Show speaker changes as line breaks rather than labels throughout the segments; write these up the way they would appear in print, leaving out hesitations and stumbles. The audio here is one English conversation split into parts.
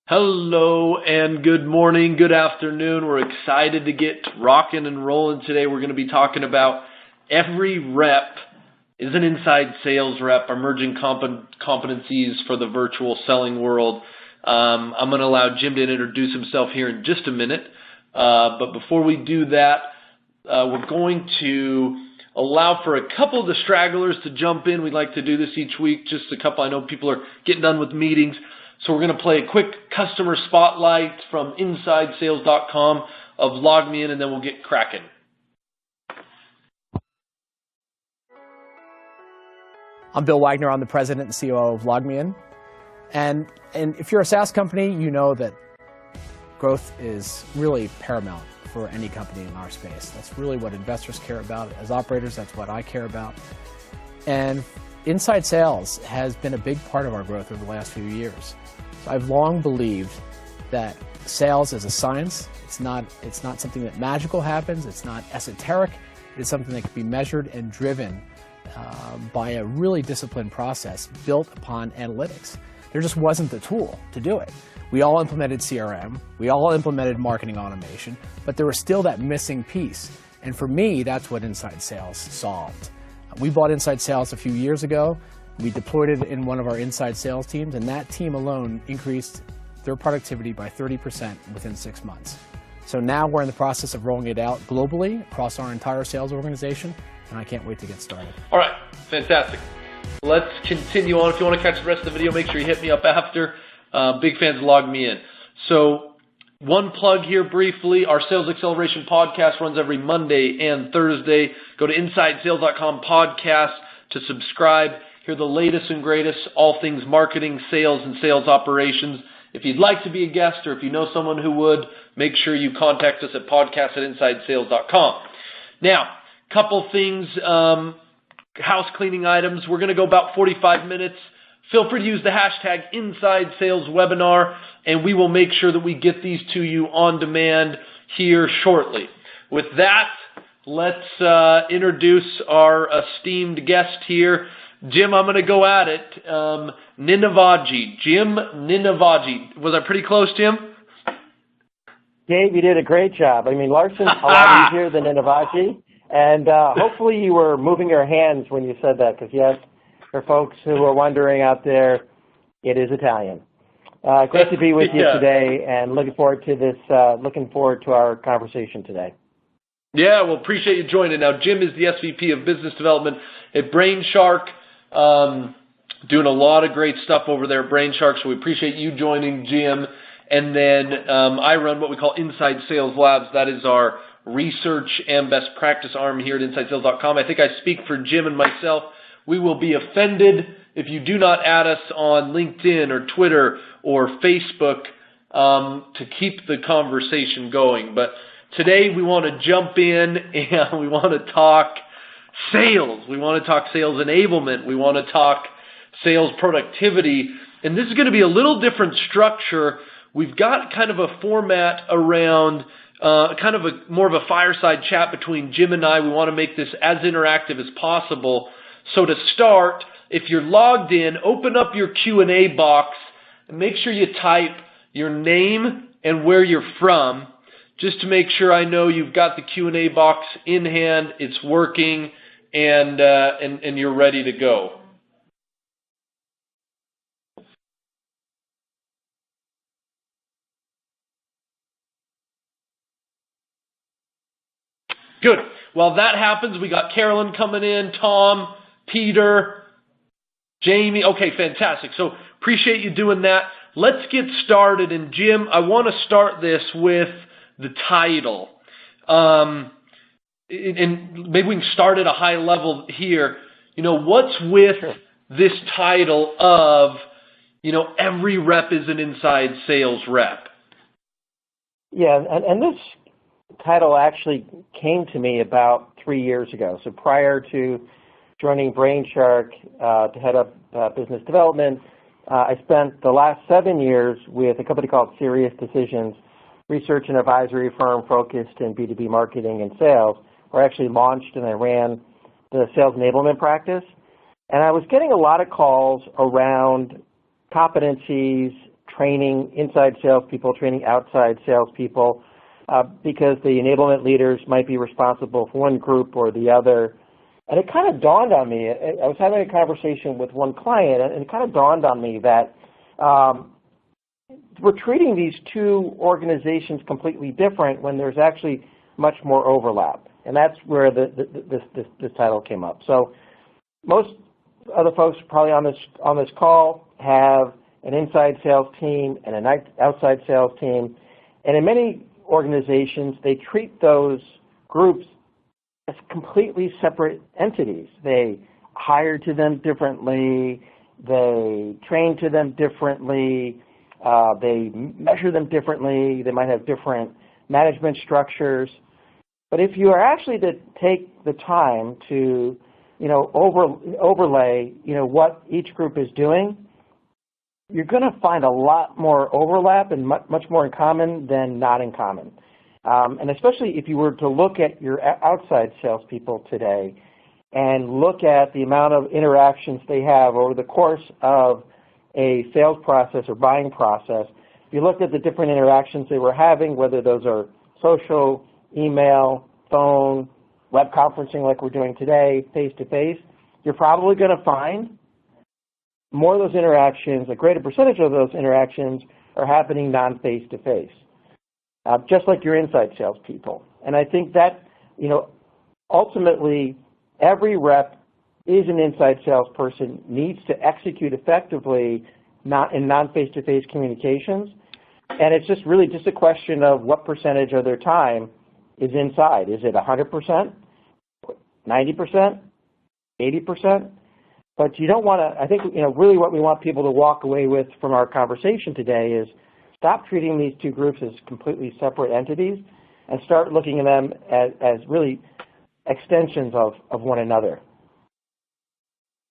Hello and good morning, good afternoon. We're excited to get rocking and rolling today. We're going to be talking about every rep is an inside sales rep, emerging competencies for the virtual selling world. I'm going to allow Jim to introduce himself here in just a minute. But before we do that, we're going to allow for a couple of the stragglers to jump in. We like to do this each week, just a couple. I know people are getting done with meetings. So we're going to play a quick customer spotlight from InsideSales.com of Log Me In, and then we'll get cracking.
I'm Bill Wagner. I'm the president and COO of Log Me In. And if you're a SaaS company, you know that growth is really paramount for any company in our space. That's really what investors care about. As operators, that's what I care about. And inside sales has been a big part of our growth over the last few years. So I've long believed that sales is a science. It's not something that magical happens. It's not esoteric. It's something that can be measured and driven by a really disciplined process built upon analytics. There just wasn't the tool to do it. We all implemented CRM. We all implemented marketing automation, but there was still that missing piece. And for me, that's what inside sales solved. We bought Inside Sales a few years ago. We deployed it in one of our inside sales teams, and that team alone increased their productivity by 30% within 6 months. So now we're in the process of rolling it out globally across our entire sales organization, and I can't wait to get started.
All right, fantastic. Let's continue on. If you want to catch the rest of the video, make sure you hit me up after. Big fans of Log Me In. So one plug here briefly, our Sales Acceleration podcast runs every Monday and Thursday. Go to InsideSales.com podcast to subscribe. Hear the latest and greatest, all things marketing, sales, and sales operations. If you'd like to be a guest or if you know someone who would, make sure you contact us at podcast@InsideSales.com. Now, couple things, house cleaning items. We're going to go about 45 minutes. Feel free to use the hashtag InsideSalesWebinar, and we will make sure that we get these to you on demand here shortly. With that, let's introduce our esteemed guest here. Jim, I'm going to go at it. Ninavaji. Jim Ninavaji. Was I pretty close, Jim?
Dave, you did a great job. I mean, Larson's a lot easier than Ninavaji, and hopefully you were moving your hands when you said that, because yes, for folks who are wondering out there, it is Italian. Great to be with you today, and looking forward to this. Looking forward to our conversation today.
Yeah, well, appreciate you joining. Now, Jim is the SVP of Business Development at BrainShark, doing a lot of great stuff over there at BrainShark. So we appreciate you joining, Jim. And then I run what we call Inside Sales Labs. That is our research and best practice arm here at InsideSales.com. I think I speak for Jim and myself. We will be offended if you do not add us on LinkedIn or Twitter or Facebook to keep the conversation going. But today we want to jump in and we want to talk sales. We want to talk sales enablement. We want to talk sales productivity. And this is going to be a little different structure. We've got kind of a format around kind of more of a fireside chat between Jim and I. We want to make this as interactive as possible. So to start, if you're logged in, open up your Q&A box and make sure you type your name and where you're from, just to make sure I know you've got the Q&A box in hand, it's working, and you're ready to go. Good. While that happens, we got Carolyn coming in, Tom, Peter, Jamie. Okay, fantastic. So appreciate you doing that. Let's get started. And Jim, I want to start this with the title. And maybe we can start at a high level here. You know, what's with this title of, you know, every rep is an inside sales rep?
Yeah, and this title actually came to me about 3 years ago. So prior to joining BrainShark to head up business development, I spent the last 7 years with a company called Serious Decisions, research and advisory firm focused in B2B marketing and sales, where I actually launched and I ran the sales enablement practice. And I was getting a lot of calls around competencies, training inside salespeople, training outside salespeople, because the enablement leaders might be responsible for one group or the other. And it kind of dawned on me, I was having a conversation with one client, and it kind of dawned on me that we're treating these two organizations completely different when there's actually much more overlap. And that's where this title came up. So most other folks probably on this call have an inside sales team and an outside sales team. And in many organizations, they treat those groups as completely separate entities. They hire to them differently, they train to them differently, they measure them differently, they might have different management structures. But if you are actually to take the time to, overlay, what each group is doing, you're going to find a lot more overlap and much more in common than not in common. And especially if you were to look at your outside salespeople today and look at the amount of interactions they have over the course of a sales process or buying process, if you looked at the different interactions they were having, whether those are social, email, phone, web conferencing like we're doing today, face-to-face, you're probably going to find more of those interactions, a greater percentage of those interactions are happening non-face-to-face, just like your inside salespeople. And I think that, ultimately, every rep is an inside salesperson, needs to execute effectively in non-face-to-face communications. And it's just really just a question of what percentage of their time is inside. Is it 100%, 90%, 80%? But you don't want to, I think, really what we want people to walk away with from our conversation today is stop treating these two groups as completely separate entities and start looking at them as really extensions of one another.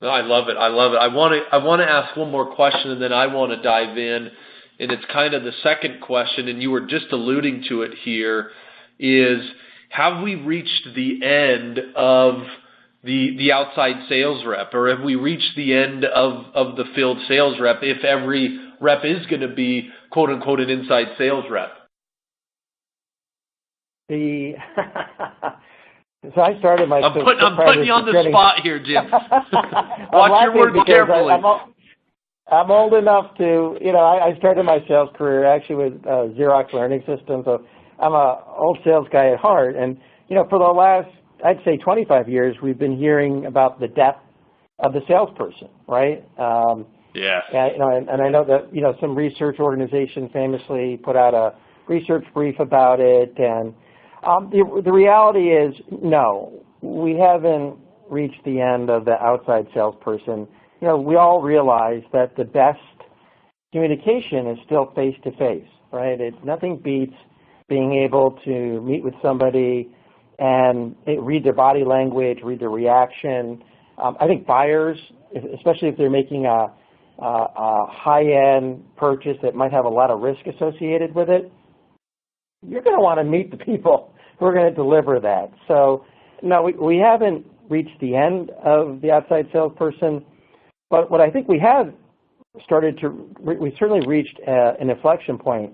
No, I love it. I love it. I want to ask one more question, and then I want to dive in, and it's kind of the second question, and you were just alluding to it here, is have we reached the end of the outside sales rep, or have we reached the end of the field sales rep if every rep is going to be, quote unquote, an inside sales rep?
So I started my...
I'm putting you on the spot here, Jim. Watch your words carefully.
I'm old enough to, I started my sales career actually with Xerox Learning Systems, so I'm an old sales guy at heart. And, for the last, I'd say 25 years, we've been hearing about the depth of the salesperson, right?
Yeah.
And I know that, some research organization famously put out a research brief about it, and the reality is, no, we haven't reached the end of the outside salesperson. We all realize that the best communication is still face-to-face, right? Nothing beats being able to meet with somebody and read their body language, read their reaction. I think buyers, especially if they're making a high-end purchase that might have a lot of risk associated with it, you're going to want to meet the people who are going to deliver that. So, no, we haven't reached the end of the outside salesperson, but what I think we have we certainly reached an inflection point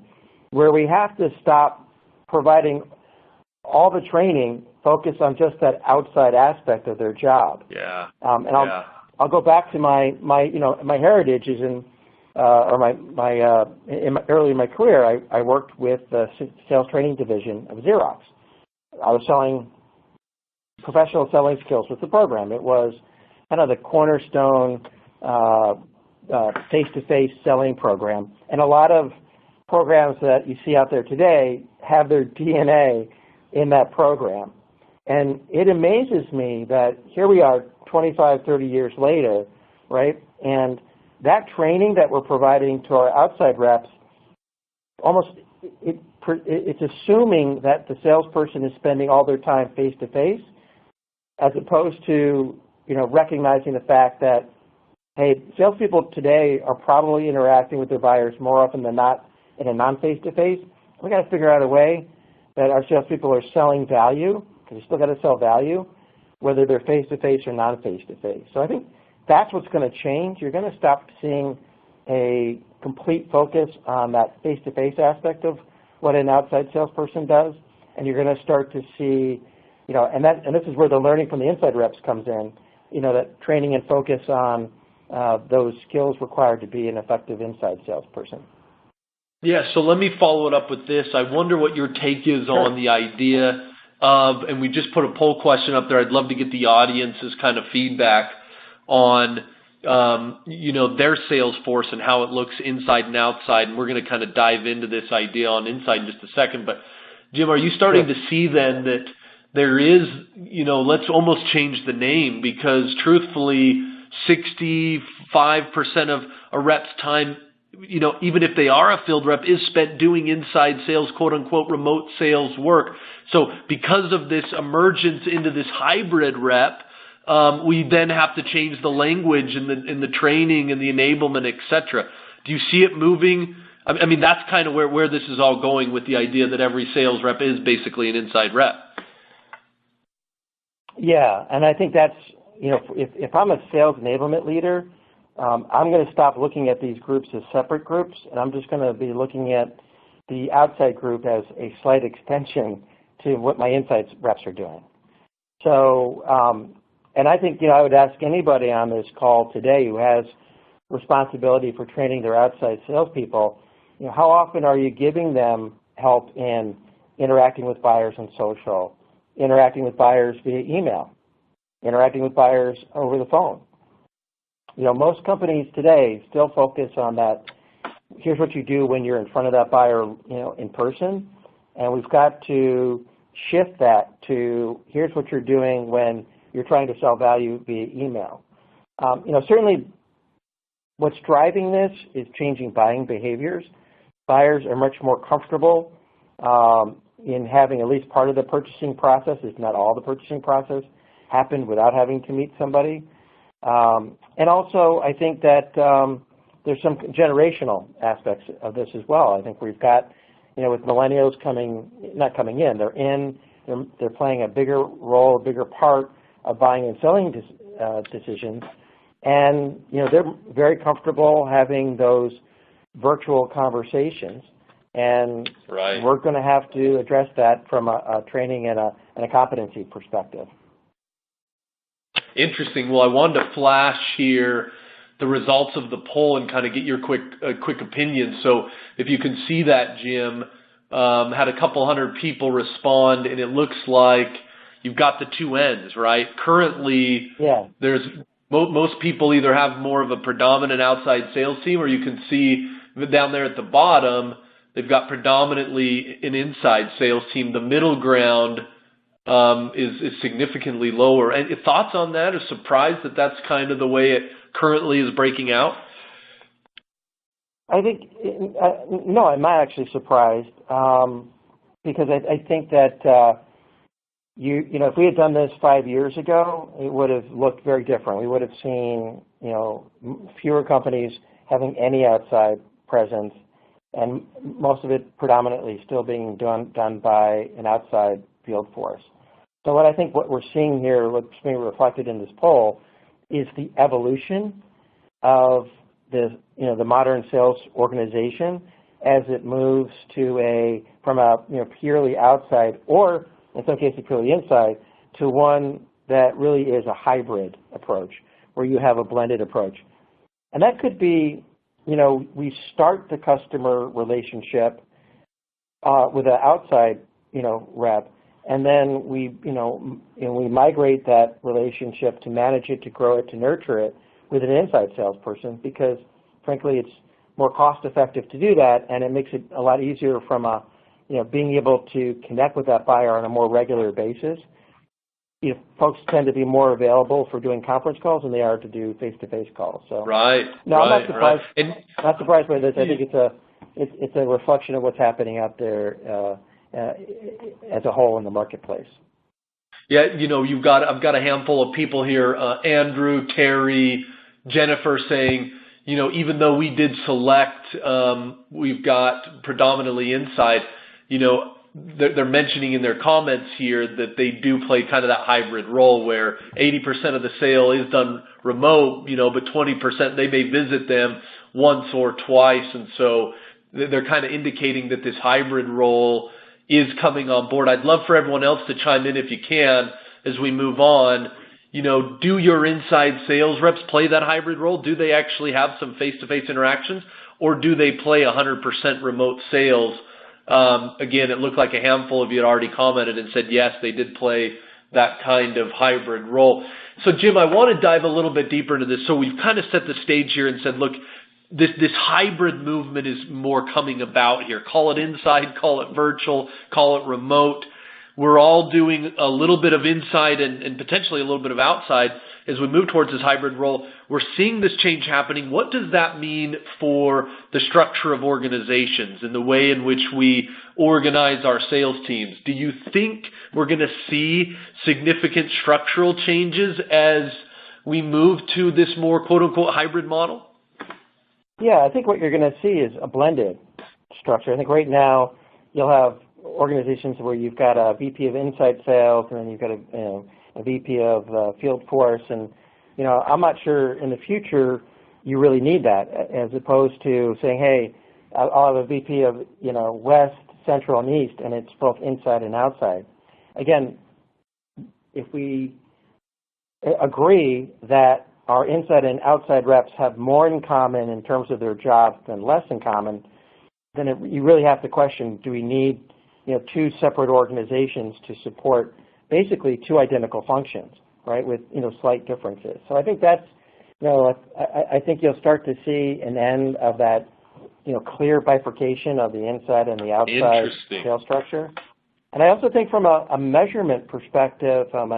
where we have to stop providing all the training focused on just that outside aspect of their job.
Yeah.
I'll go back to my heritage is early in my career, I worked with the sales training division of Xerox. I was selling professional selling skills with the program. It was kind of the cornerstone face-to-face selling program. And a lot of programs that you see out there today have their DNA in that program. And it amazes me that here we are 25, 30 years later, right? And that training that we're providing to our outside reps, it's assuming that the salesperson is spending all their time face-to-face, as opposed to, recognizing the fact that, hey, salespeople today are probably interacting with their buyers more often than not in a non-face-to-face. We got to figure out a way that our salespeople are selling value, because you still got to sell value, whether they're face-to-face or non-face-to-face. So I think that's what's going to change. You're going to stop seeing a complete focus on that face-to-face aspect of what an outside salesperson does, and you're going to start to see, and this is where the learning from the inside reps comes in, that training and focus on those skills required to be an effective inside salesperson.
Yeah, so let me follow it up with this. I wonder what your take is on the idea of, and we just put a poll question up there. I'd love to get the audience's kind of feedback on, their sales force and how it looks inside and outside. And we're going to kind of dive into this idea on inside in just a second. But Jim, are you starting to see then that there is, let's almost change the name, because truthfully, 65% of a rep's time, even if they are a field rep, is spent doing inside sales, quote unquote, remote sales work. So because of this emergence into this hybrid rep, we then have to change the language and the training and the enablement, et cetera. Do you see it moving? I mean, that's kind of where this is all going, with the idea that every sales rep is basically an inside rep.
Yeah, and I think that's, if I'm a sales enablement leader, I'm going to stop looking at these groups as separate groups, and I'm just going to be looking at the outside group as a slight extension to what my inside reps are doing. So, and I think, I would ask anybody on this call today who has responsibility for training their outside salespeople, how often are you giving them help in interacting with buyers on social, interacting with buyers via email, interacting with buyers over the phone? Most companies today still focus on that. Here's what you do when you're in front of that buyer, in person, and we've got to shift that to here's what you're doing when you're trying to sell value via email. Certainly, what's driving this is changing buying behaviors. Buyers are much more comfortable in having at least part of the purchasing process, if not all the purchasing process, happen without having to meet somebody. And also, I think that there's some generational aspects of this as well. I think we've got, with millennials not coming in, they're playing a bigger role, a bigger part of buying and selling decisions. And, they're very comfortable having those virtual conversations. And we're going to have to address that from a training and a competency perspective.
Interesting. Well, I wanted to flash here the results of the poll and kind of get your quick opinion. So if you can see that, Jim, had a couple hundred people respond, and it looks like you've got the two ends, right? Currently, there's most people either have more of a predominant outside sales team, or you can see down there at the bottom, they've got predominantly an inside sales team. The middle ground is significantly lower. And thoughts on that? Are surprised that that's kind of the way it currently is breaking out?
I think, no, I'm not actually surprised, because I think that, if we had done this 5 years ago, it would have looked very different. We would have seen, fewer companies having any outside presence, and most of it predominantly still being done by an outside field force. So what we're seeing here, what's being reflected in this poll, is the evolution of the modern sales organization as it moves from a purely outside, or in some cases purely inside, to one that really is a hybrid approach, where you have a blended approach. And that could be, we start the customer relationship with an outside, rep, and then we migrate that relationship to manage it, to grow it, to nurture it with an inside salesperson, because frankly it's more cost effective to do that, and it makes it a lot easier from being able to connect with that buyer on a more regular basis. Folks tend to be more available for doing conference calls than they are to do face-to-face calls. So I'm not surprised. Not surprised by this. I think it's a reflection of what's happening out there as a whole in the marketplace.
Yeah, I've got a handful of people here, Andrew, Terry, Jennifer, saying, even though we did select, we've got predominantly inside, they're mentioning in their comments here that they do play kind of that hybrid role where 80% of the sale is done remote, but 20% they may visit them once or twice. And so they're kind of indicating that this hybrid role is coming on board. I'd love for everyone else to chime in if you can as we move on. Do your inside sales reps play that hybrid role? Do they actually have some face-to-face interactions, or do they play 100% remote sales? Again, it looked like a handful of you had already commented and said, yes, they did play that kind of hybrid role. So, Jim, I want to dive a little bit deeper into this. So we've kind of set the stage here and said, look, this hybrid movement is more coming about here. Call it inside, call it virtual, call it remote. We're all doing a little bit of inside and potentially a little bit of outside as we move towards this hybrid role. We're seeing this change happening. What does that mean for the structure of organizations and the way in which we organize our sales teams? Do you think we're going to see significant structural changes as we move to this more quote-unquote hybrid model?
Yeah, I think what you're going to see is a blended structure. I think right now you'll have organizations where you've got a VP of inside sales and then you've got a VP of field force, and I'm not sure in the future you really need that, as opposed to saying, hey, I'll have a VP of West, Central, and East, and it's both inside and outside. Again, if we agree that our inside and outside reps have more in common in terms of their jobs than less in common, then you really have to question, do we need two separate organizations to support basically two identical functions, right, with slight differences. So I think that's, I think you'll start to see an end of that clear bifurcation of the inside and the outside sales structure. And I also think from a measurement perspective, from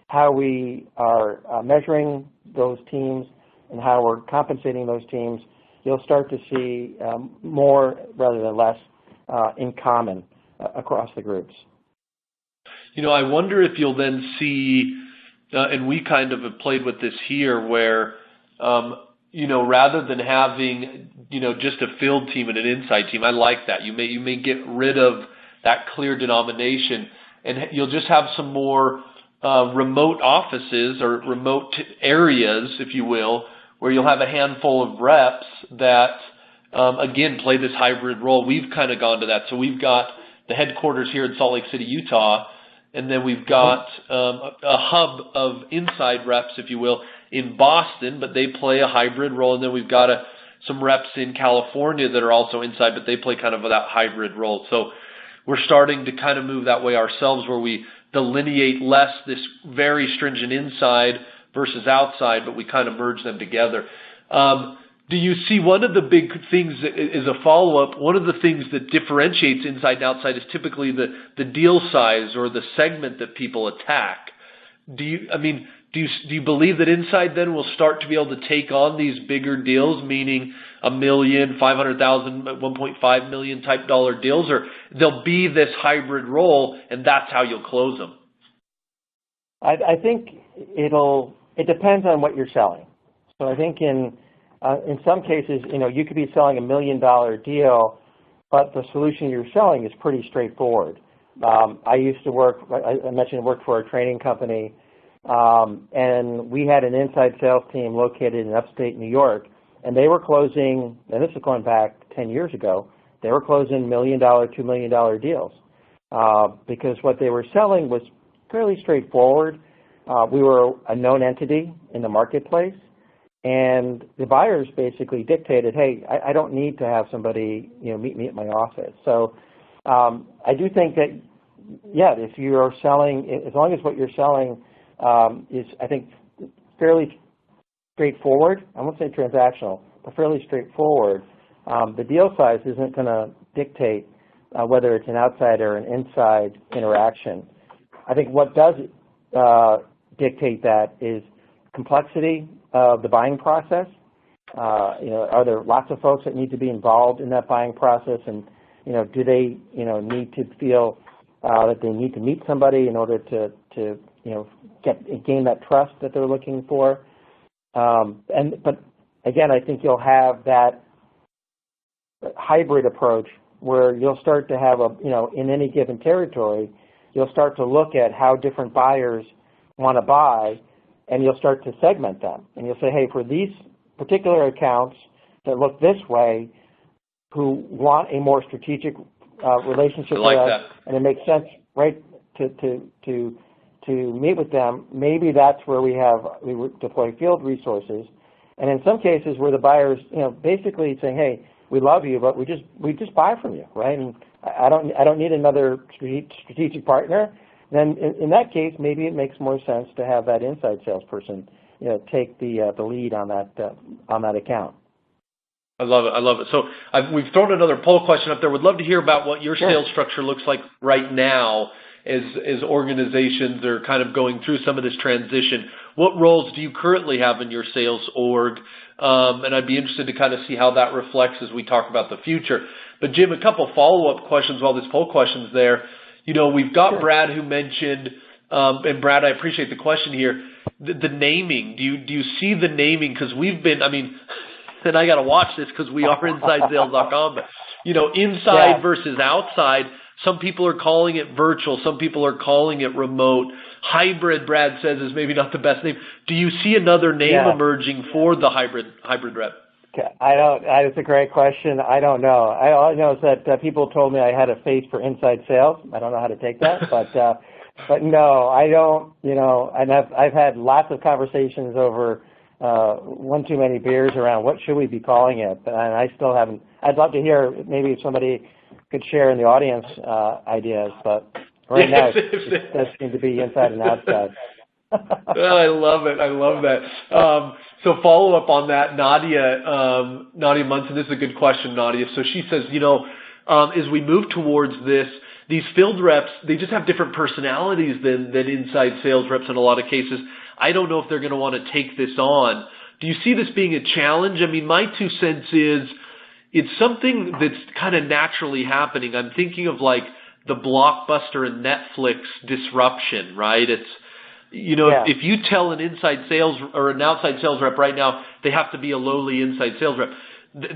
how we are measuring those teams and how we're compensating those teams, you'll start to see more rather than less in common across the groups.
I wonder if you'll then see, and we kind of have played with this here, where, rather than having, just a field team and an inside team, I like that. You may get rid of that clear denomination, and you'll just have some more remote offices or remote areas, if you will, where you'll have a handful of reps that, again, play this hybrid role. We've kind of gone to that. So we've got the headquarters here in Salt Lake City, Utah, and then we've got a hub of inside reps, if you will, in Boston, but they play a hybrid role. And then we've got some reps in California that are also inside, but they play kind of that hybrid role. So we're starting to kind of move that way ourselves, where we delineate less this very stringent inside versus outside, but we kind of merge them together. Do you see one of the big things as a follow-up, one of the things that differentiates inside and outside is typically the deal size or the segment that people attack? Do you believe that inside then will start to be able to take on these bigger deals, meaning $1 million, $500,000, $1.5 million type dollar deals, or there'll be this hybrid role and that's how you'll close them?
I think it depends on what you're selling. So I think in some cases, you could be selling $1 million deal, but the solution you're selling is pretty straightforward. I used to work, I mentioned I worked for a training company, and we had an inside sales team located in upstate New York, and they were closing, and this is going back 10 years ago, they were closing $1 million, $2 million deals because what they were selling was fairly straightforward. We were a known entity in the marketplace. And the buyers basically dictated, hey, I don't need to have somebody, meet me at my office. So I do think that, yeah, if you are selling, as long as what you're selling is, I think, fairly straightforward, I won't say transactional, but fairly straightforward, the deal size isn't going to dictate whether it's an outside or an inside interaction. I think what does dictate that is complexity of the buying process. Are there lots of folks that need to be involved in that buying process, and do they need to feel that they need to meet somebody in order to gain that trust that they're looking for? But again, I think you'll have that hybrid approach where you'll start to have in any given territory, you'll start to look at how different buyers want to buy, and you'll start to segment them. And you'll say, hey, for these particular accounts that look this way, who want a more strategic relationship with us, and it makes sense, right, to meet with them, maybe that's where we deploy field resources. And in some cases where the buyers, basically saying, hey, we love you, but we just buy from you, right? And I don't need another strategic partner. Then in that case, maybe it makes more sense to have that inside salesperson, take the lead on that account.
I love it. I love it. So we've thrown another poll question up there. Would love to hear about what your sales structure looks like right now as organizations are kind of going through some of this transition. What roles do you currently have in your sales org? And I'd be interested to kind of see how that reflects as we talk about the future. But Jim, a couple follow-up questions while this poll question's there. We've got Brad who mentioned, and Brad, I appreciate the question here, the naming. Do you see the naming? Because we've been, and I got to watch this because we are InsideSales.com, but, inside versus outside, some people are calling it virtual. Some people are calling it remote. Hybrid, Brad says, is maybe not the best name. Do you see another name emerging for the hybrid rep?
It's a great question. I don't know. All I know is that people told me I had a face for inside sales. I don't know how to take that, but no, I don't. And I've had lots of conversations over one too many beers around what should we be calling it, and I still haven't. I'd love to hear maybe if somebody could share in the audience ideas, but right now it does seem to be inside and outside.
I love it. I love that. So follow up on that, Nadia Munson. This is a good question, Nadia. So she says, as we move towards this, these field reps, they just have different personalities than inside sales reps in a lot of cases. I don't know if they're going to want to take this on. Do you see this being a challenge? My 2 cents is it's something that's kind of naturally happening. I'm thinking of like the Blockbuster and Netflix disruption, right? It's, if you tell an inside sales or an outside sales rep right now, they have to be a lowly inside sales rep,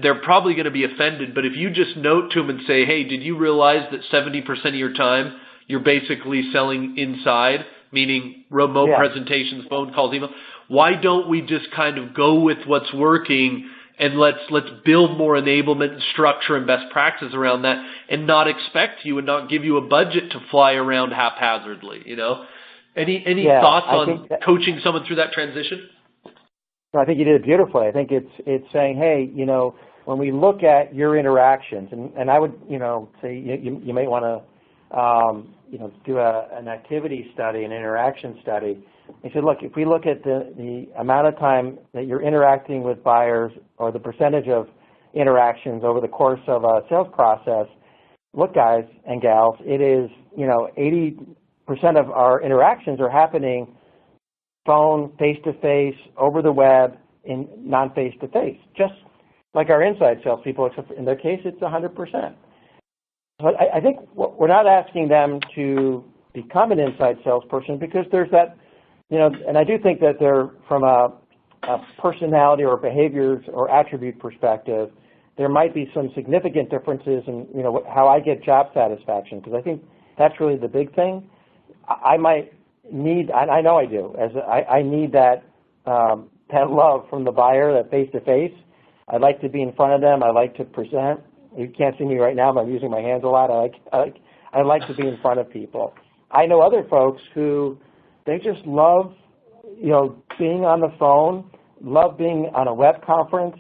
they're probably going to be offended. But if you just note to them and say, hey, did you realize that 70% of your time you're basically selling inside, meaning remote presentations, phone calls, email, why don't we just kind of go with what's working and let's build more enablement and structure and best practices around that and not expect you and not give you a budget to fly around haphazardly, Any thoughts on coaching someone through that transition?
I think you did it beautifully. I think it's saying, hey, when we look at your interactions, and I would, say you may want to, do an activity study, an interaction study. He said, look, if we look at the amount of time that you're interacting with buyers or the percentage of interactions over the course of a sales process, look, guys and gals, it is, 80% of our interactions are happening phone, face-to-face, over the web, in non-face-to-face, just like our inside salespeople, except in their case, it's 100%. But I think we're not asking them to become an inside salesperson because there's that, and I do think that they're from a personality or behaviors or attribute perspective, there might be some significant differences in, how I get job satisfaction, because I think that's really the big thing. I might need, I know I do, I need that love from the buyer, that face-to-face. I like to be in front of them. I like to present. You can't see me right now, but I'm using my hands a lot. I like to be in front of people. I know other folks who they just love, being on the phone, love being on a web conference,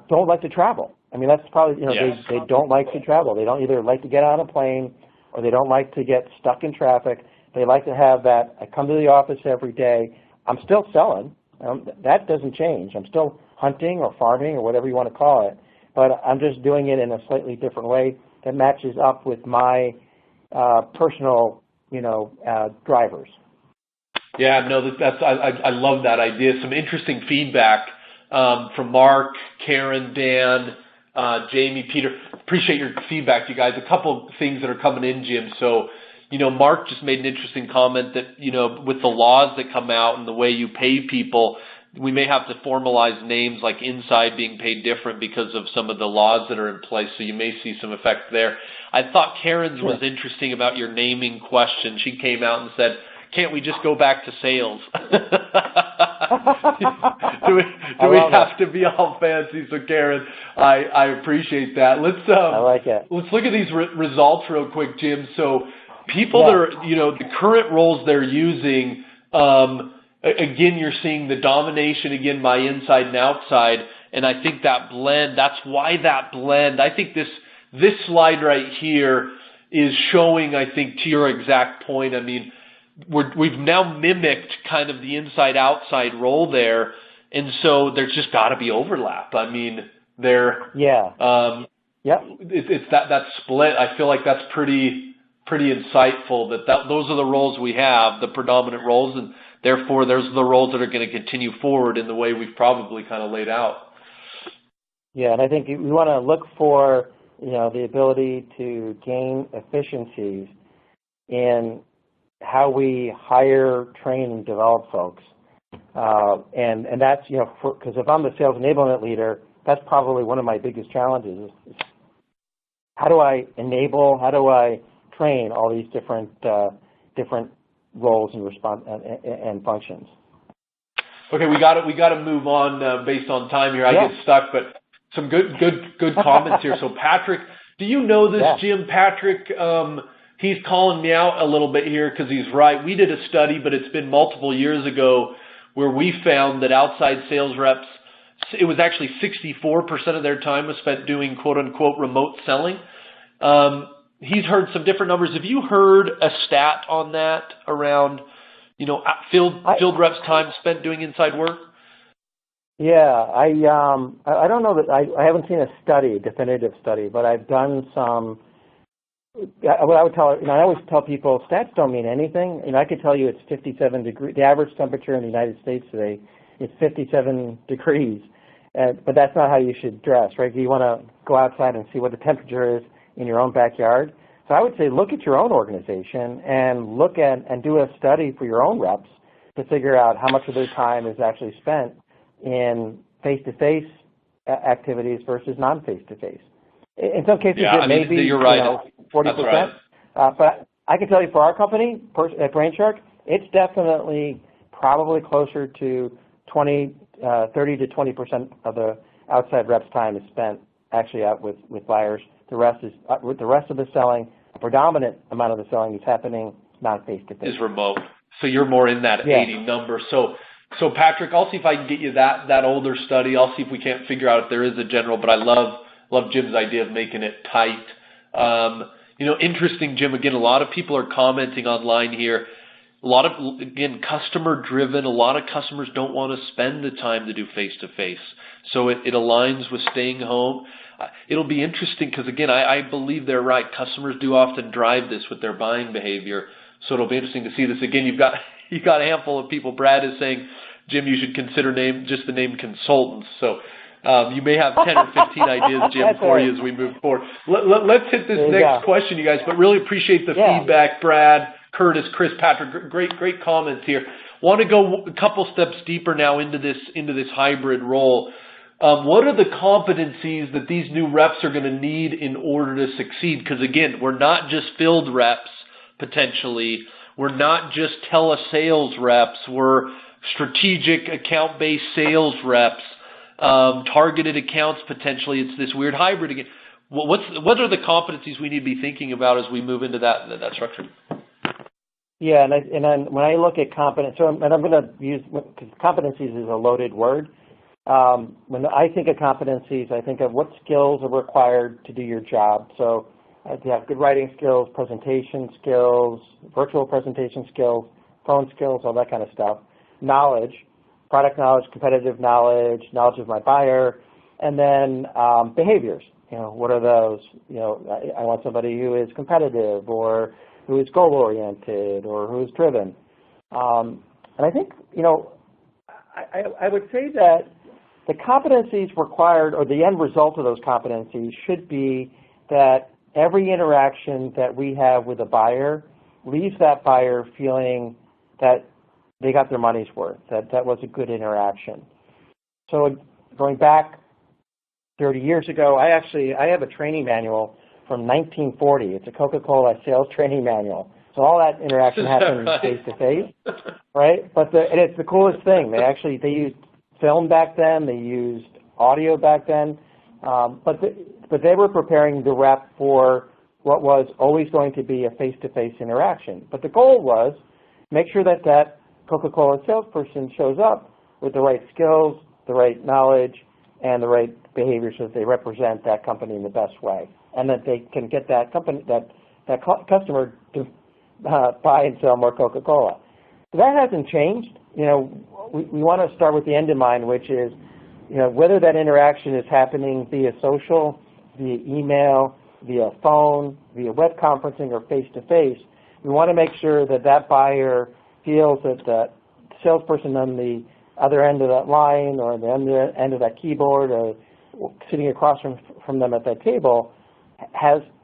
don't like to travel. That's probably, they don't like to travel. They don't either like to get on a plane or they don't like to get stuck in traffic. They like to have that, I come to the office every day. I'm still selling. That doesn't change. I'm still hunting or farming or whatever you want to call it, but I'm just doing it in a slightly different way that matches up with my personal, drivers.
Yeah, no, I love that idea. Some interesting feedback from Mark, Karen, Dan, Jamie, Peter. Appreciate your feedback, you guys. A couple of things that are coming in, Jim. So, Mark just made an interesting comment that, with the laws that come out and the way you pay people, we may have to formalize names like inside being paid different because of some of the laws that are in place. So you may see some effect there. I thought Karen's was interesting about your naming question. She came out and said, "Can't we just go back to sales?" do we have to be all fancy? So Karen, I appreciate that.
I like it.
Let's look at these results real quick, Jim. So people that are, the current roles they're using, again, you're seeing the domination again by inside and outside, and I think that blend, that's why that blend, I think this slide right here is showing, I think, to your exact point. I mean, we've now mimicked kind of the inside-outside role there, and so there's just got to be overlap. I mean, it's that split. I feel like that's pretty insightful. Those are the roles we have, the predominant roles, and therefore those are the roles that are going to continue forward in the way we've probably kind of laid out.
Yeah, and I think we want to look for the ability to gain efficiencies in how we hire, train, and develop folks. And that's, because if I'm the sales enablement leader, that's probably one of my biggest challenges is how do I enable, how do I train all these different roles and functions.
Okay, we got to move on based on time here. I get stuck, but some good comments here. So Patrick, do you know this, Jim? Patrick, he's calling me out a little bit here because he's right. We did a study, but it's been multiple years ago, where we found that outside sales reps, it was actually 64% of their time was spent doing quote-unquote remote selling. He's heard some different numbers. Have you heard a stat on that around, field reps' time spent doing inside work?
Yeah, I don't know that I haven't seen a definitive study, but I've done some. What I would tell, I always tell people, stats don't mean anything. I could tell you it's 57 degrees. The average temperature in the United States today is 57 degrees, but that's not how you should dress, right? You want to go outside and see what the temperature is in your own backyard. So I would say look at your own organization and look at and do a study for your own reps to figure out how much of their time is actually spent in face-to-face activities versus non-face-to-face. In some cases, it may be
you're right.
40%.
Right.
But I can tell you for our company at BrainShark, it's definitely probably closer to 30 to 20% of the outside reps' time is spent actually out with buyers. The rest is with the rest of the selling. A predominant amount of the selling is happening not face-to-face.
Is remote. So you're more in that 80 number. So Patrick, I'll see if I can get you that older study. I'll see if we can't figure out if there is a general. But I love Jim's idea of making it tight. Interesting, Jim. Again, a lot of people are commenting online here. A lot of, again, customer-driven. A lot of customers don't want to spend the time to do face-to-face. So it aligns with staying home. It'll be interesting because, again, I believe they're right. Customers do often drive this with their buying behavior. So it'll be interesting to see this. Again, you've got a handful of people. Brad is saying, Jim, you should consider just the name consultants. So you may have 10 or 15 ideas, Jim, for you as we move forward. Let's hit this next question, you guys, but really appreciate the feedback, Brad, Curtis, Chris, Patrick. Great comments here. Want to go a couple steps deeper now into this hybrid role. What are the competencies that these new reps are going to need in order to succeed? Because, again, we're not just field reps, potentially. We're not just telesales reps. We're strategic account-based sales reps, targeted accounts potentially. It's this weird hybrid again. What are the competencies we need to be thinking about as we move into that structure?
Yeah, and when I look at competence, and I'm going to use, because competencies is a loaded word. When I think of competencies, I think of what skills are required to do your job. So you have good writing skills, presentation skills, virtual presentation skills, phone skills, all that kind of stuff. Knowledge, product knowledge, competitive knowledge, knowledge of my buyer, and then behaviors. What are those? I want somebody who is competitive or who is goal-oriented or who is driven. And I think, I would say that the competencies required, or the end result of those competencies, should be that every interaction that we have with a buyer leaves that buyer feeling that they got their money's worth, that was a good interaction. So going back 30 years ago, I have a training manual from 1940. It's a Coca-Cola sales training manual. So all that interaction happened face-to-face, right? And it's the coolest thing. They used film back then. They used audio back then. But they were preparing the rep for what was always going to be a face-to-face interaction. But the goal was make sure that Coca-Cola salesperson shows up with the right skills, the right knowledge, and the right behaviors so that they represent that company in the best way, and that they can get that customer to buy and sell more Coca-Cola. So that hasn't changed. We want to start with the end in mind, which is, whether that interaction is happening via social, via email, via phone, via web conferencing, or face-to-face, we want to make sure that buyer feels that the salesperson on the other end of that line or the end of that keyboard or sitting across from them at that table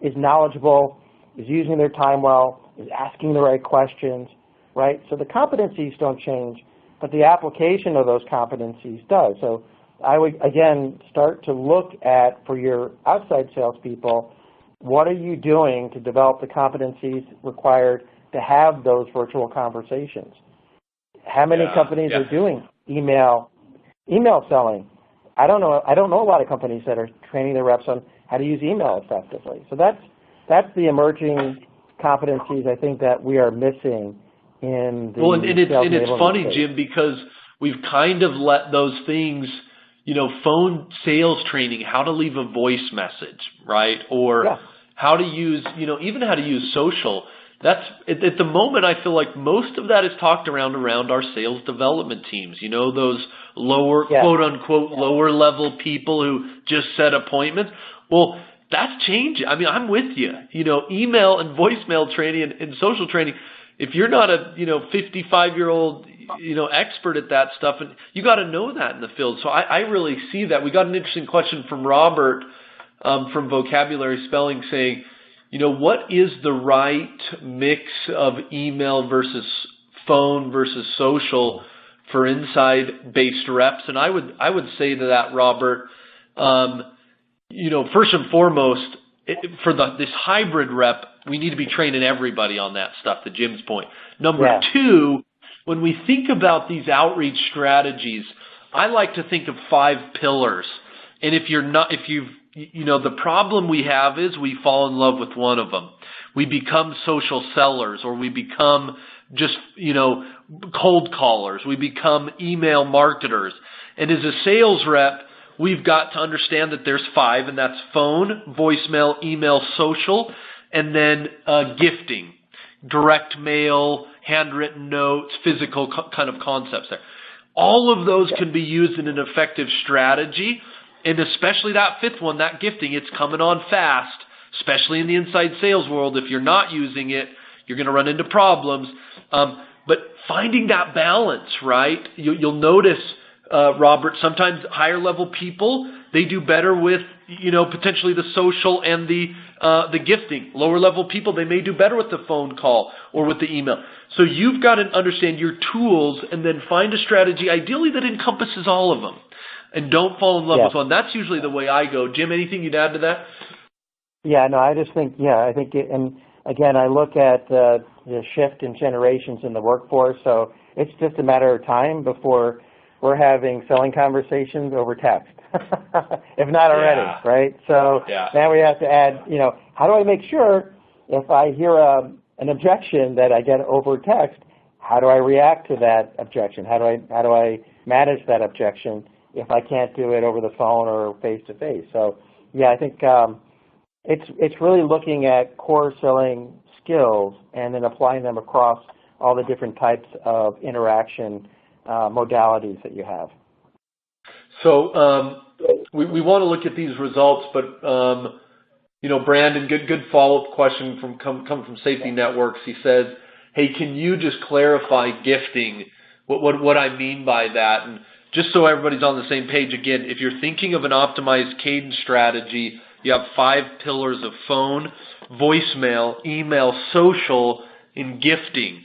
is knowledgeable, is using their time well, is asking the right questions, right? So the competencies don't change, but the application of those competencies does. So I would, again, start to look at, for your outside salespeople, what are you doing to develop the competencies required to have those virtual conversations? How many companies are doing email selling? I don't know a lot of companies that are training their reps on how to use email effectively. So that's the emerging competencies I think that we are missing in the
it's funny, space. Jim, because we've kind of let those things, phone sales training, how to leave a voice message, right? Or how to use, even how to use social. That's at the moment. I feel like most of that is talked around our sales development teams. Those lower, quote unquote, lower level people who just set appointments. Well, that's changing. I mean, I'm with you. Email and voicemail training and social training. If you're not a 55-year-old expert at that stuff, and you got to know that in the field. So I really see that. We got an interesting question from Robert from Vocabulary Spelling saying, what is the right mix of email versus phone versus social for inside-based reps? And I would say to that, Robert, first and foremost, for this hybrid rep, we need to be training everybody on that stuff, to Jim's point. Number two, when we think about these outreach strategies, I like to think of 5 pillars. And the problem we have is we fall in love with one of them. We become social sellers, or we become just, cold callers. We become email marketers. And as a sales rep, we've got to understand that there's 5, and that's phone, voicemail, email, social, and then gifting, direct mail, handwritten notes, physical kind of concepts there. All of those can be used in an effective strategy. And especially that 5th one, that gifting, it's coming on fast, especially in the inside sales world. If you're not using it, you're going to run into problems. But finding that balance, right? You'll notice, Robert, sometimes higher level people, they do better with, potentially the social and the gifting. Lower level people, they may do better with the phone call or with the email. So you've got to understand your tools and then find a strategy, ideally that encompasses all of them. And don't fall in love with one. That's usually the way I go. Jim, anything you'd add to that?
Yeah, no, I just think, and again, I look at the shift in generations in the workforce, so it's just a matter of time before we're having selling conversations over text, if not already, right? So now we have to add, how do I make sure if I hear an objection that I get over text, how do I react to that objection? How do I manage that objection if I can't do it over the phone or face-to-face? So, I think it's really looking at core selling skills and then applying them across all the different types of interaction modalities that you have.
So we want to look at these results, but Brandon, good follow-up question come from Safety Networks. He says, "Hey, can you just clarify gifting? What I mean by that?" And just so everybody's on the same page, again, if you're thinking of an optimized cadence strategy, you have 5 pillars of phone, voicemail, email, social, and gifting.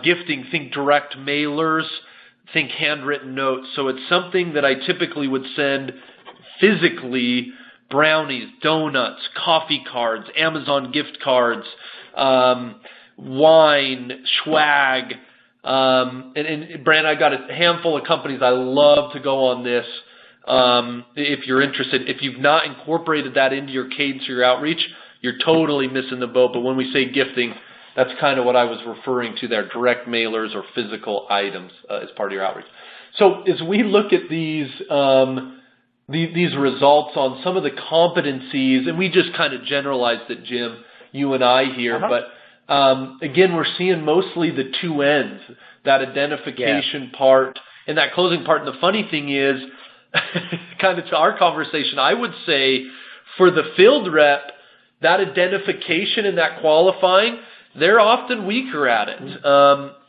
Gifting, think direct mailers, think handwritten notes. So it's something that I typically would send physically: brownies, donuts, coffee cards, Amazon gift cards, wine, swag. And Brand, I got a handful of companies. I love to go on this. If you're interested, if you've not incorporated that into your cadence or your outreach, you're totally missing the boat. But when we say gifting, that's kind of what I was referring to there: direct mailers or physical items as part of your outreach. So as we look at these results on some of the competencies, and we just kind of generalized it, Jim, you and I here, but again, we're seeing mostly the two ends, that identification part and that closing part. And the funny thing is, kind of to our conversation, I would say for the field rep, that identification and that qualifying, they're often weaker at it.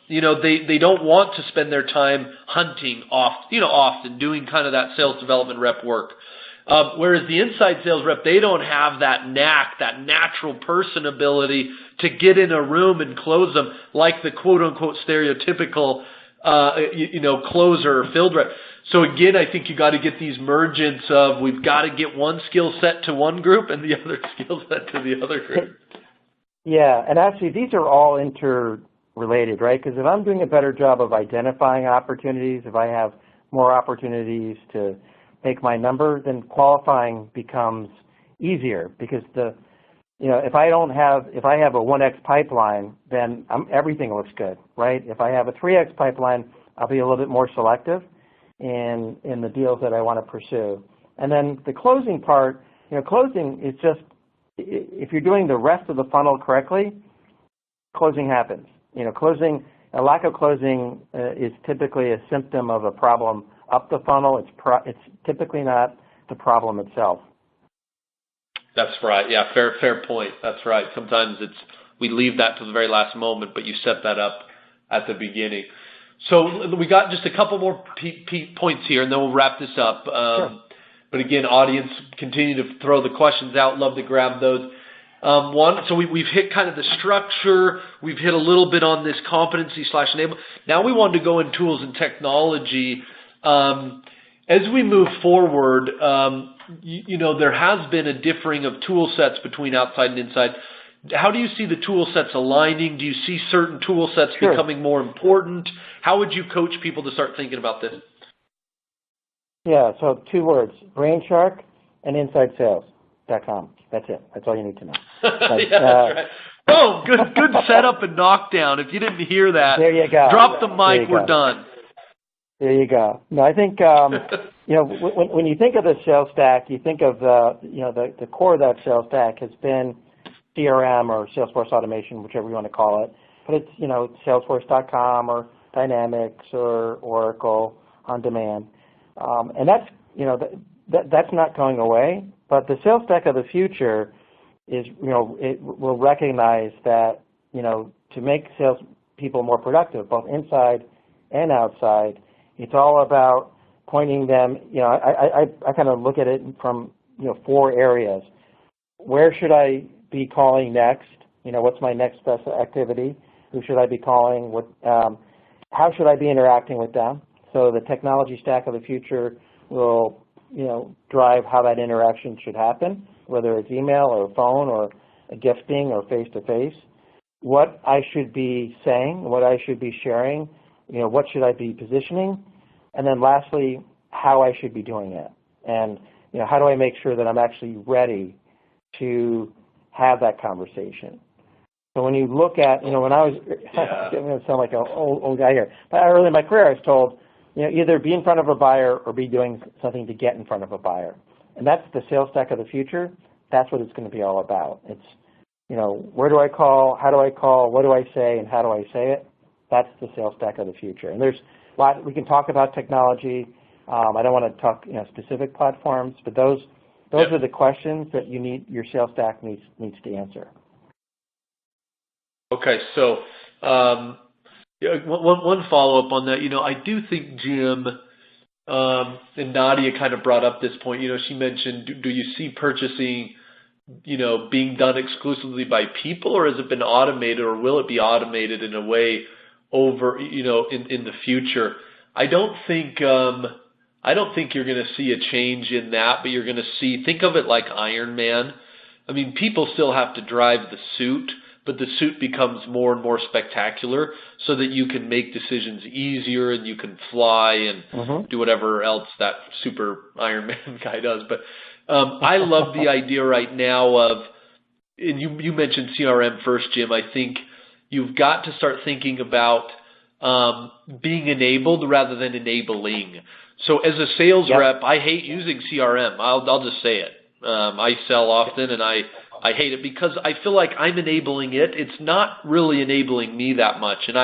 They don't want to spend their time hunting often doing kind of that sales development rep work. Whereas the inside sales rep, they don't have that knack, that natural person ability to get in a room and close them like the quote unquote stereotypical, closer or field rep. So again, I think you got to get these mergence of, we've got to get one skill set to one group and the other skill set to the other group.
Yeah, and actually these are all interrelated, right? Because if I'm doing a better job of identifying opportunities, if I have more opportunities to make my number, then qualifying becomes easier, because if I have a 1x pipeline, then everything looks good, right? If I have a 3x pipeline, I'll be a little bit more selective in the deals that I want to pursue. And then the closing part, closing is just, if you're doing the rest of the funnel correctly, closing happens. A lack of closing is typically a symptom of a problem up the funnel. It's typically not the problem itself.
That's right. Yeah, fair point. That's right. Sometimes we leave that to the very last moment, but you set that up at the beginning. So we got just a couple more points here, and then we'll wrap this up.
Sure.
But again, audience, continue to throw the questions out. Love to grab those. So we've hit kind of the structure. We've hit a little bit on this competency/enable. Now we want to go in tools and technology. As we move forward, there has been a differing of tool sets between outside and inside. How do you see the tool sets aligning? Do you see certain tool sets becoming more important? How would you coach people to start thinking about this?
Yeah, so 2 words: Brainshark and InsideSales.com. That's it. That's all you need to know.
That's right. Oh, good setup and knockdown. If you didn't hear that,
there you go.
Drop the mic. We're done.
There you go. No, I think when you think of the sales stack, you think of the core of that sales stack has been CRM or Salesforce automation, whichever you want to call it. But it's Salesforce.com or Dynamics or Oracle on demand, and that's not going away. But the sales stack of the future is it will recognize that to make sales people more productive, both inside and outside, it's all about pointing them. I kind of look at it from 4 areas. Where should I be calling next? What's my next best activity? Who should I be calling? How should I be interacting with them? So the technology stack of the future will drive how that interaction should happen, whether it's email or phone or a gifting or face-to-face. What I should be saying, what I should be sharing, what should I be positioning? And then lastly, how I should be doing it. And, how do I make sure that I'm actually ready to have that conversation? So when you look at, when I was, I'm going to sound like an old guy here, but early in my career I was told, either be in front of a buyer or be doing something to get in front of a buyer. And that's the sales stack of the future. That's what it's going to be all about. It's, where do I call, how do I call, what do I say, and how do I say it? That's the sales stack of the future. And there's a lot, we can talk about technology. I don't want to talk, specific platforms, but those are the questions that your sales stack needs to answer.
Okay, so one follow-up on that. I do think Jim and Nadia kind of brought up this point. She mentioned, do you see purchasing, being done exclusively by people, or has it been automated, or will it be automated in a way over, in the future. I don't think you're going to see a change in that, but you're going to think of it like Iron Man. I mean, people still have to drive the suit, but the suit becomes more and more spectacular so that you can make decisions easier and you can fly and do whatever else that super Iron Man guy does. But I love the idea right now of, and you mentioned CRM first, Jim. I think you've got to start thinking about being enabled rather than enabling. So as a sales rep, I hate using CRM. I'll just say it. I sell often, and I hate it because I feel like I'm enabling it. It's not really enabling me that much. And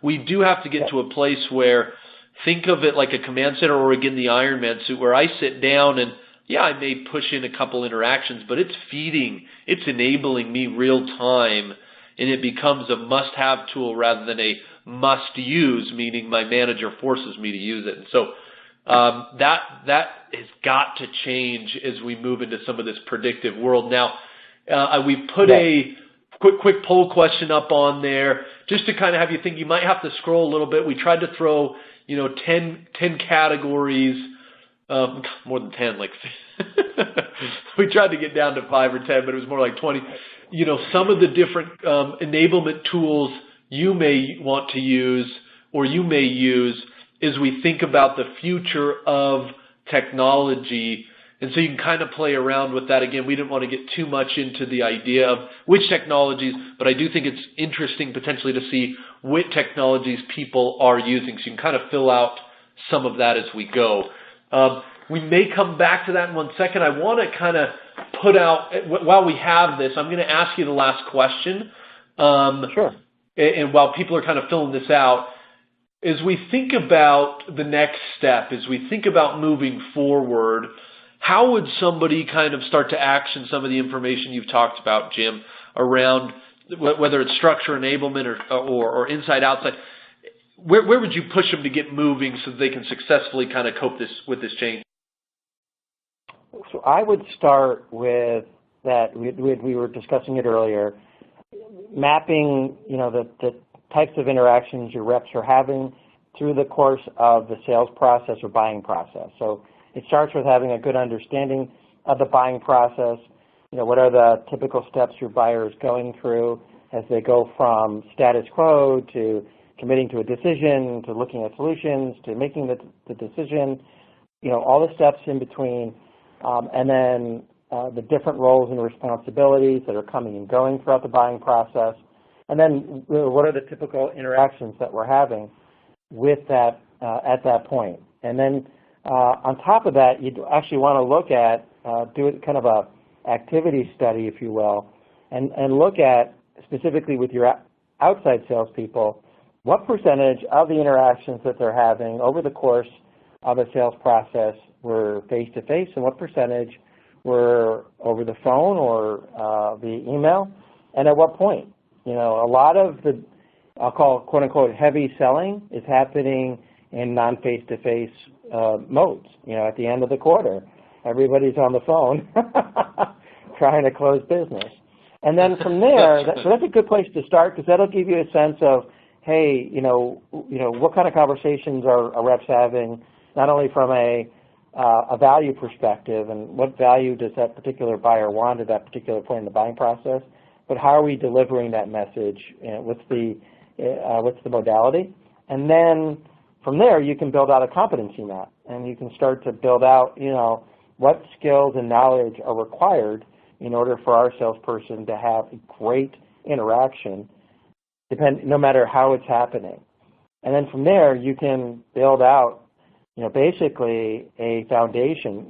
we do have to get to a place where, think of it like a command center, or again the Iron Man suit, where I sit down and I may push in a couple interactions, but it's enabling me real time, and it becomes a must-have tool rather than a must-use, meaning my manager forces me to use it. And so that has got to change as we move into some of this predictive world. Now, we put a quick poll question up on there just to kind of have you think. You might have to scroll a little bit. We tried to throw 10 categories, more than 10, like we tried to get down to 5 or 10, but it was more like 20. Some of the different enablement tools you may want to use or you may use as we think about the future of technology. And so you can kind of play around with that. Again, we didn't want to get too much into the idea of which technologies, but I do think it's interesting potentially to see what technologies people are using. So you can kind of fill out some of that as we go. We may come back to that in 1 second. I want to kind of put out, while we have this, I'm going to ask you the last question.
Sure.
And while people are kind of filling this out, as we think about the next step, as we think about moving forward, how would somebody kind of start to action some of the information you've talked about, Jim, around whether it's structure, enablement, or inside, outside? Where would you push them to get moving so that they can successfully kind of cope with this change?
So I would start with that. We were discussing it earlier. Mapping, the types of interactions your reps are having through the course of the sales process or buying process. So it starts with having a good understanding of the buying process. What are the typical steps your buyer is going through as they go from status quo to committing to a decision, to looking at solutions, to making the decision, all the steps in between, and then the different roles and responsibilities that are coming and going throughout the buying process. And then what are the typical interactions that we're having with that at that point. And then on top of that, you actually want to look at, do it kind of a activity study, if you will, and look at, specifically with your outside salespeople, what percentage of the interactions that they're having over the course of a sales process were face-to-face, and what percentage were over the phone or via email, and at what point. A lot of the, I'll call quote-unquote heavy selling is happening in non-face-to-face modes. At the end of the quarter, everybody's on the phone trying to close business. And then from there, so that's a good place to start, because that'll give you a sense of, hey, what kind of conversations are reps having, not only from a value perspective and what value does that particular buyer want at that particular point in the buying process, but how are we delivering that message? What's the modality? And then from there, you can build out a competency map, and you can start to build out, what skills and knowledge are required in order for our salesperson to have a great interaction, no matter how it's happening. And then from there, you can build out, basically a foundation,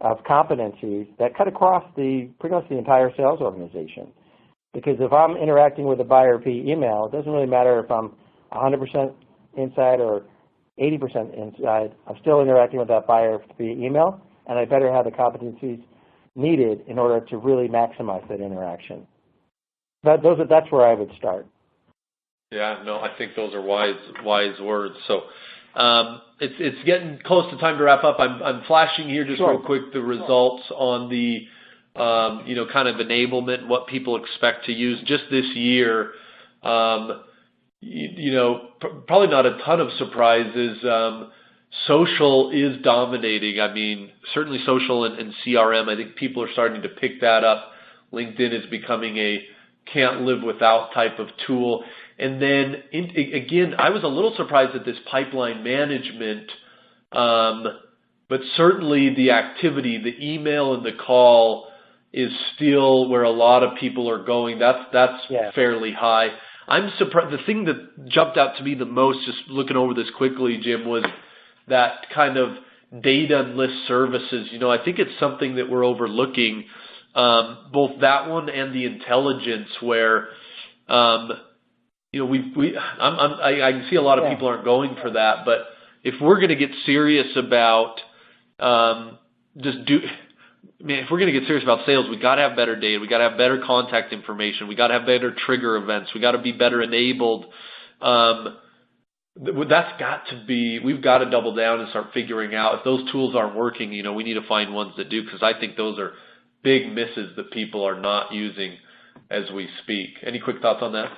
of competencies that cut across pretty much the entire sales organization. Because if I'm interacting with a buyer via email, it doesn't really matter if I'm 100% inside or 80% inside. I'm still interacting with that buyer via email, and I better have the competencies needed in order to really maximize that interaction. That's where I would start.
Yeah, no, I think those are wise words. So it's getting close to time to wrap up. I'm flashing here just real quick the results on the kind of enablement, what people expect to use just this year. probably not a ton of surprises. Social is dominating. I mean, certainly social and CRM. I think people are starting to pick that up. LinkedIn is becoming a can't live without type of tool. And then, again, I was a little surprised at this pipeline management, but certainly the activity, the email and the call is still where a lot of people are going. That's fairly high. I'm surprised. The thing that jumped out to me the most, just looking over this quickly, Jim, was that kind of data and list services. I think it's something that we're overlooking, both that one and the intelligence where, I can see a lot of people aren't going for that, but if we're going to get serious about if we're going to get serious about sales, we got to have better data. We got to have better contact information. We got to have better trigger events. We got to be better enabled. That's got to be. We've got to double down and start figuring out if those tools aren't working. We need to find ones that do, because I think those are big misses that people are not using as we speak. Any quick thoughts on that?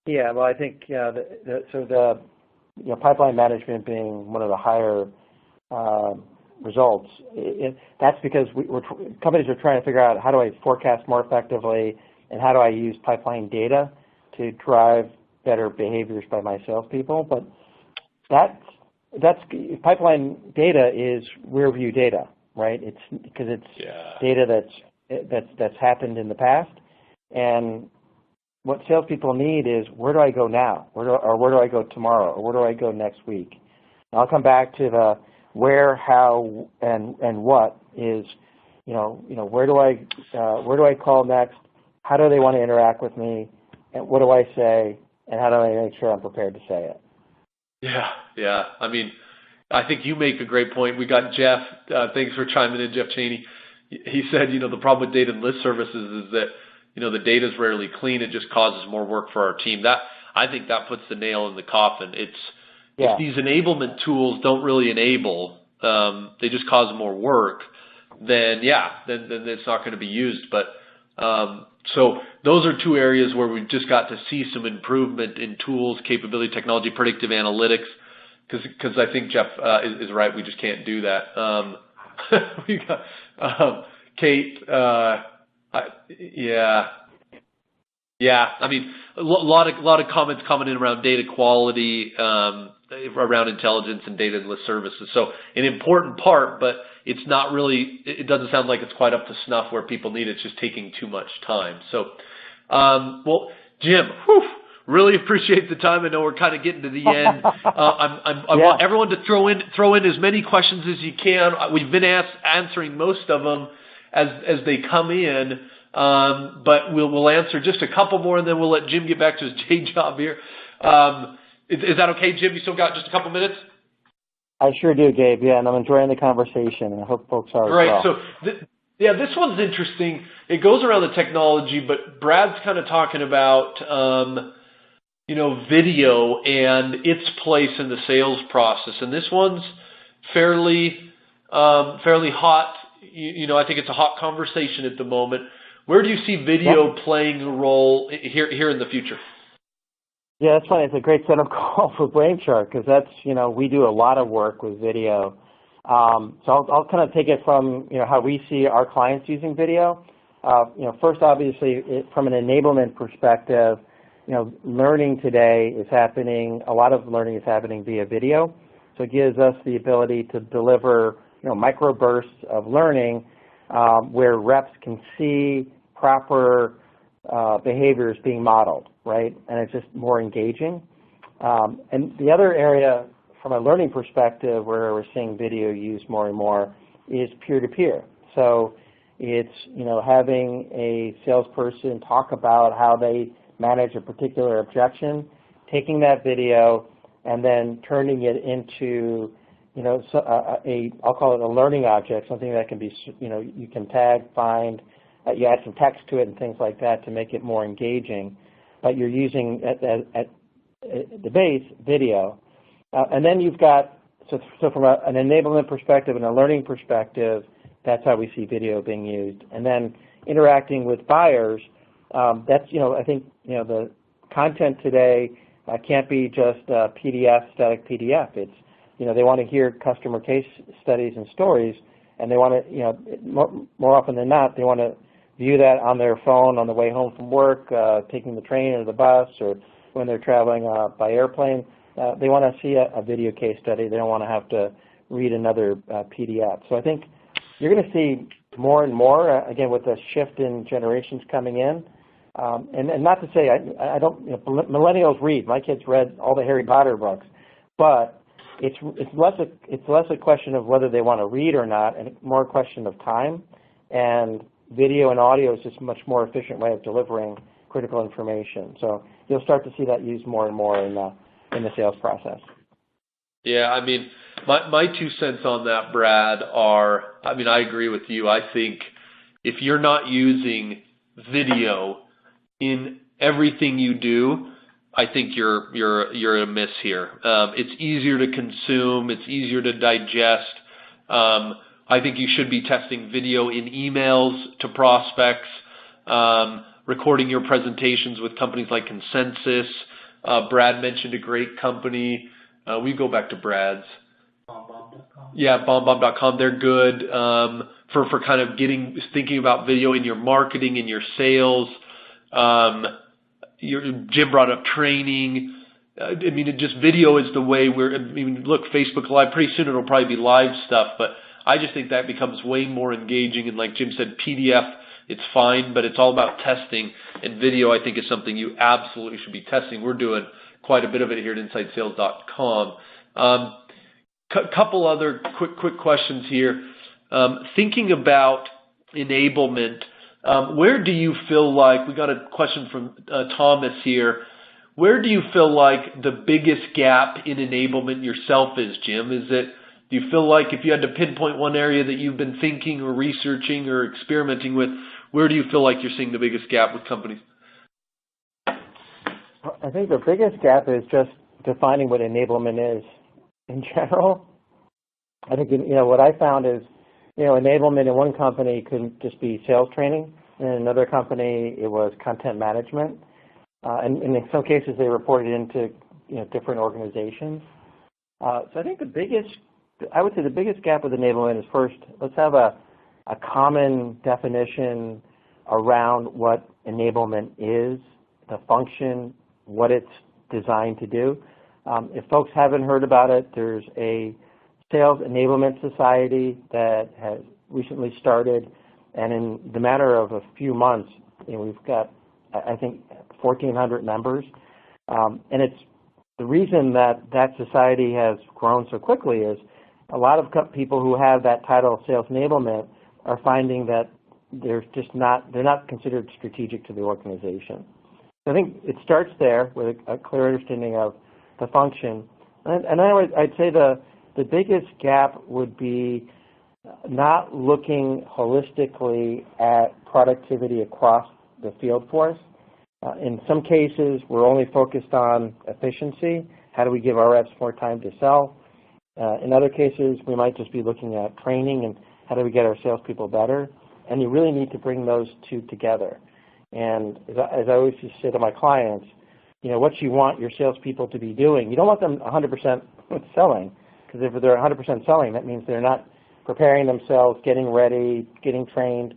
Yeah, well, I think the pipeline management being one of the higher results. That's because companies are trying to figure out, how do I forecast more effectively, and how do I use pipeline data to drive better behaviors by my salespeople. But that's pipeline data is rear view data, right? It's because it's data that's happened in the past, and what salespeople need is, where do I go now, where do I go tomorrow, or where do I go next week? And I'll come back to the where, how, and what is, where do I call next? How do they want to interact with me? And what do I say? And how do I make sure I'm prepared to say it?
Yeah. I mean, I think you make a great point. We got Jeff. Thanks for chiming in, Jeff Cheney. He said, the problem with data and list services is that, the data is rarely clean. It just causes more work for our team. I think that puts the nail in the coffin. If these enablement tools don't really enable, they just cause more work, then it's not going to be used. But so those are two areas where we've just got to see some improvement in tools, capability, technology, predictive analytics, because I think Jeff is right. We just can't do that. We got Kate. I mean, a lot of comments coming in around data quality, around intelligence and data and list services. So an important part, but it's not really. It doesn't sound like it's quite up to snuff where people need it. It's just taking too much time. So, well, Jim, really appreciate the time. I know we're kind of getting to the end. I want everyone to throw in as many questions as you can. We've been answering most of them as they come in, but we'll answer just a couple more, and then we'll let Jim get back to his day job here. Is that okay, Jim? You still got just a couple minutes?
I sure do, Gabe. Yeah, and I'm enjoying the conversation, and I hope folks are
right,
as well.
So this one's interesting. It goes around the technology, but Brad's kind of talking about video and its place in the sales process, and this one's fairly hot. I think it's a hot conversation at the moment. Where do you see video playing a role here in the future?
Yeah, that's funny. It's a great setup call for Brainshark, because that's, we do a lot of work with video. So I'll kind of take it from, how we see our clients using video. First, obviously, from an enablement perspective, learning today is happening, a lot of learning is happening via video. So it gives us the ability to deliver, micro bursts of learning where reps can see proper behaviors being modeled, right? And it's just more engaging. And the other area from a learning perspective where we're seeing video used more and more is peer-to-peer. So it's, having a salesperson talk about how they manage a particular objection, taking that video and then turning it into, I'll call it a learning object, something that can be, you can tag, find, you add some text to it and things like that to make it more engaging. But you're using at the base video. And then you've got, so from an enablement perspective and a learning perspective, that's how we see video being used. And then interacting with buyers, that's, I think, the content today It can't be just a PDF, static PDF. It's, they want to hear customer case studies and stories, and they want to, more often than not, they want to view that on their phone on the way home from work, taking the train or the bus, or when they're traveling by airplane. They want to see a video case study. They don't want to have to read another PDF. So I think you're going to see more and more, again, with the shift in generations coming in. And not to say I don't, millennials read. My kids read all the Harry Potter books, but it's less a question of whether they want to read or not, and more a question of time. And video and audio is just a much more efficient way of delivering critical information. So you'll start to see that used more and more in the sales process.
Yeah, I mean, my 2 cents on that, Brad, are, I mean, I agree with you. I think if you're not using video in everything you do, I think you're a miss here. It's easier to consume. It's easier to digest. I think you should be testing video in emails to prospects, recording your presentations with companies like Consensus. Brad mentioned a great company. We go back to Brad's. BombBomb.com. Yeah, BombBomb.com. They're good for kind of thinking about video in your marketing, in your sales. Jim brought up training. I mean, video is the way look, Facebook Live, pretty soon it'll probably be live stuff, but I just think that becomes way more engaging. And like Jim said, PDF, it's fine, but it's all about testing. And video, I think, is something you absolutely should be testing. We're doing quite a bit of it here at InsideSales.com. Couple other quick questions here. Thinking about enablement, where do you feel like, we got a question from Thomas here, where do you feel like the biggest gap in enablement yourself is, Jim? Do you feel like if you had to pinpoint one area that you've been thinking or researching or experimenting with, where do you feel like you're seeing the biggest gap with companies?
I think the biggest gap is just defining what enablement is in general. I think, what I found is, enablement in one company could just be sales training. In another company, it was content management. And in some cases, they reported into, different organizations. So I think I would say the biggest gap with enablement is, first, let's have a common definition around what enablement is, the function, what it's designed to do. If folks haven't heard about it, there's a Sales Enablement Society that has recently started, and in the matter of a few months, we've got, I think, 1,400 members. And it's the reason that society has grown so quickly is a lot of people who have that title of Sales Enablement are finding that they're not considered strategic to the organization. So I think it starts there with a clear understanding of the function. And I'd say the biggest gap would be not looking holistically at productivity across the field force. In some cases, we're only focused on efficiency. How do we give our reps more time to sell? In other cases, we might just be looking at training and how do we get our salespeople better. And you really need to bring those two together. And as I always just say to my clients, what you want your salespeople to be doing, you don't want them 100% selling, because if they're 100% selling, that means they're not preparing themselves, getting ready, getting trained.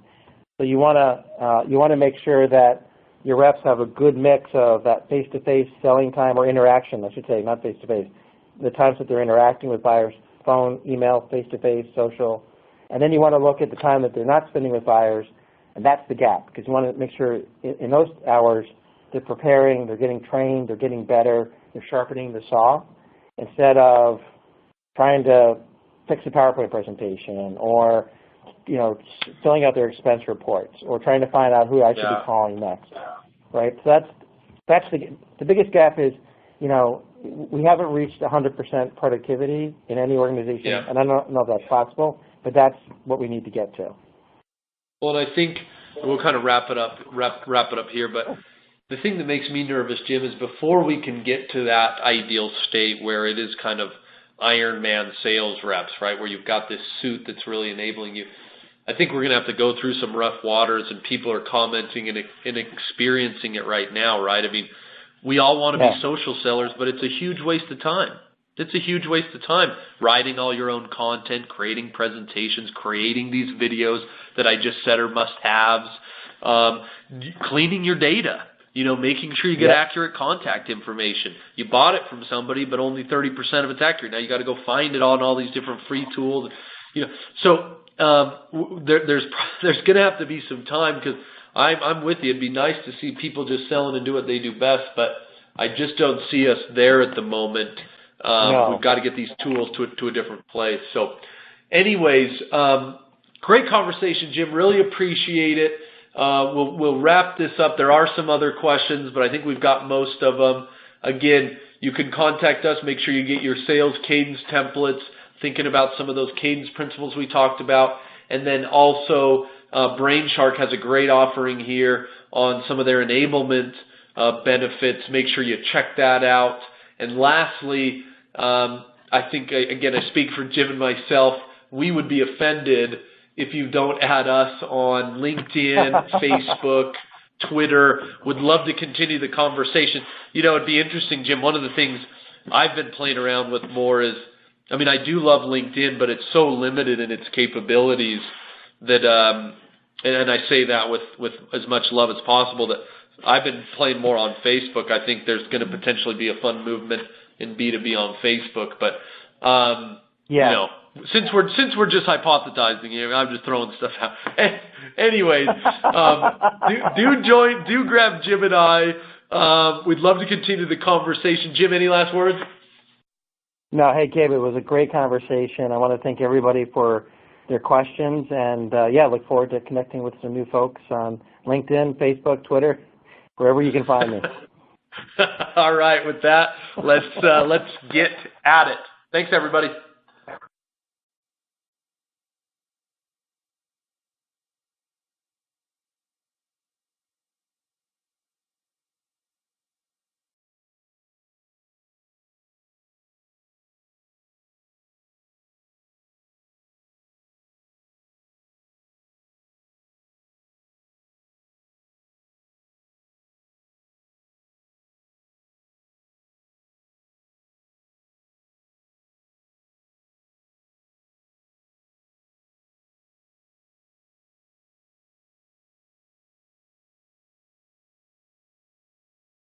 So you want to make sure that your reps have a good mix of that face-to-face selling time, or interaction, I should say, not face-to-face, the times that they're interacting with buyers, phone, email, face-to-face, social. And then you want to look at the time that they're not spending with buyers, and that's the gap, because you want to make sure in those hours they're preparing, they're getting trained, they're getting better, they're sharpening the saw, instead of trying to fix a PowerPoint presentation, or filling out their expense reports, or trying to find out who I should be calling next, right? So that's the biggest gap is, we haven't reached 100% productivity in any organization, and I don't know if that's possible, but that's what we need to get to.
Well, and I think we'll kind of wrap it up here, but the thing that makes me nervous, Jim, is before we can get to that ideal state where it is kind of Iron Man sales reps, right, where you've got this suit that's really enabling you, I think we're going to have to go through some rough waters, and people are commenting and experiencing it right now, right? I mean, We all want to be social sellers, but it's a huge waste of time. It's a huge waste of time writing all your own content, creating presentations, creating these videos that I just said are must-haves, cleaning your data, making sure you get accurate contact information. You bought it from somebody, but only 30% of it's accurate. Now you got to go find it on all these different free tools. So there's going to have to be some time, because I'm with you. It'd be nice to see people just selling and do what they do best, but I just don't see us there at the moment. We've got to get these tools to a different place. So anyways, great conversation, Jim. Really appreciate it. We'll wrap this up. There are some other questions, but I think we've got most of them. Again, you can contact us. Make sure you get your sales cadence templates, thinking about some of those cadence principles we talked about. And then also, BrainShark has a great offering here on some of their enablement benefits. Make sure you check that out. And lastly, I think, again, I speak for Jim and myself, we would be offended if you don't add us on LinkedIn, Facebook, Twitter. Would love to continue the conversation. It'd be interesting, Jim. One of the things I've been playing around with more is, I do love LinkedIn, but it's so limited in its capabilities that, and I say that with as much love as possible, that I've been playing more on Facebook. I think there's going to potentially be a fun movement in B2B on Facebook, but since we're just hypothesizing, I'm just throwing stuff out. Anyways, do grab Jim and I. We'd love to continue the conversation. Jim, any last words?
No, hey, Gabe, it was a great conversation. I want to thank everybody for their questions, and look forward to connecting with some new folks on LinkedIn, Facebook, Twitter, wherever you can find me.
All right, with that, let's get at it. Thanks, everybody.